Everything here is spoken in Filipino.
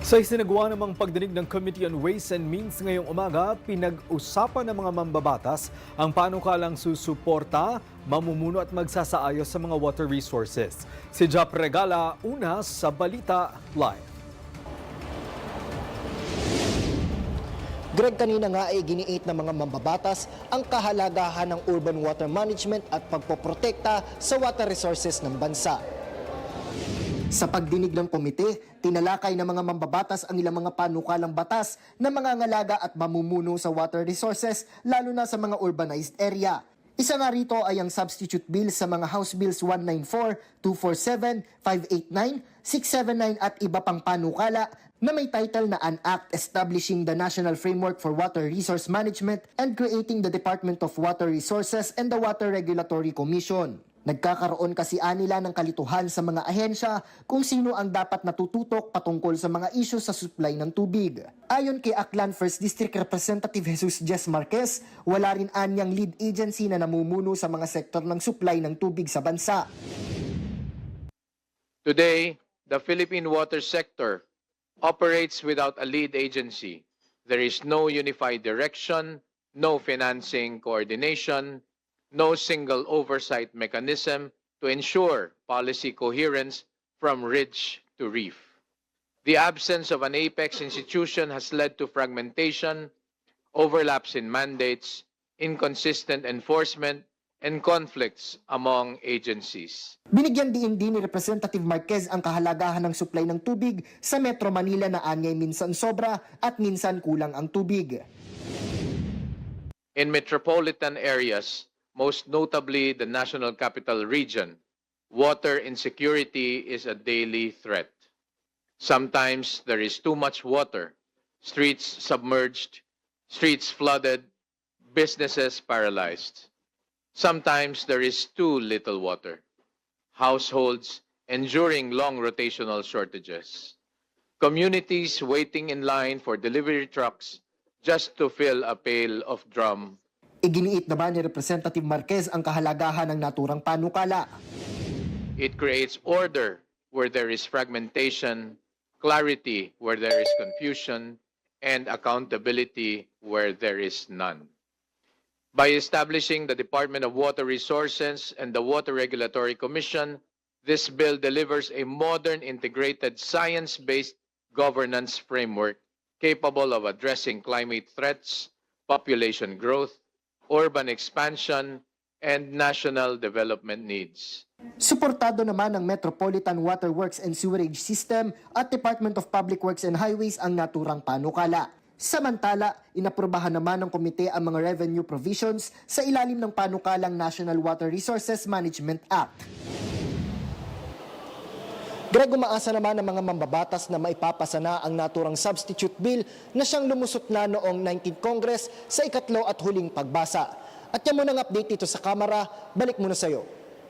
Sa isinagawa namang pagdinig ng Committee on Ways and Means ngayong umaga, pinag-usapan ng mga mambabatas ang panukalang susuporta, mamumuno at magsasaayos sa mga water resources. Si Jap Regala, una sa Balita Live. Greg, kanina nga ay giniit ng mga mambabatas ang kahalagahan ng urban water management at pagpoprotekta sa water resources ng bansa. Sa pagdinig ng komite, tinalakay ng mga mambabatas ang ilang mga panukalang batas na mangangalaga at mamumuno sa water resources lalo na sa mga urbanized area. Isa nga rito ay ang substitute bill sa mga House Bills 194, 247, 589, 679 at iba pang panukala na may title na An Act Establishing the National Framework for Water Resource Management and Creating the Department of Water Resources and the Water Regulatory Commission. Nagkakaroon kasi anila ng kalituhan sa mga ahensya kung sino ang dapat natututok patungkol sa mga isyu sa supply ng tubig. Ayon kay Aklan 1st District Representative Jesus Jess Marquez, wala rin anyang lead agency na namumuno sa mga sektor ng supply ng tubig sa bansa. Today, the Philippine water sector operates without a lead agency. There is no unified direction, no financing coordination, no single oversight mechanism to ensure policy coherence from ridge to reef. The absence of an apex institution has led to fragmentation, overlaps in mandates, inconsistent enforcement, and conflicts among agencies. Binigyan din ni Representative Marquez ang kahalagahan ng supply ng tubig sa Metro Manila na anyay minsan sobra at minsan kulang ang tubig. In metropolitan areas, most notably the National Capital Region, water insecurity is a daily threat. Sometimes there is too much water, streets submerged, streets flooded, businesses paralyzed. Sometimes there is too little water, households enduring long rotational shortages, communities waiting in line for delivery trucks just to fill a pail of drum. Iginiit naman ni Representative Marquez ang kahalagahan ng naturang panukala. It creates order where there is fragmentation, clarity where there is confusion, and accountability where there is none. By establishing the Department of Water Resources and the Water Regulatory Commission, this bill delivers a modern, integrated, science-based governance framework capable of addressing climate threats, population growth, urban expansion, and national development needs. Suportado naman ng Metropolitan Water Works and Sewerage System at Department of Public Works and Highways ang naturang panukala. Samantala, inaprubahan naman ng komite ang mga revenue provisions sa ilalim ng panukalang National Water Resources Management Act. Greg, umaasa naman ng mga mambabatas na maipapasa na ang naturang substitute bill na siyang lumusot na noong 19th Congress sa ikatlo at huling pagbasa. At yan muna ang update dito sa Kamara, balik muna sa iyo.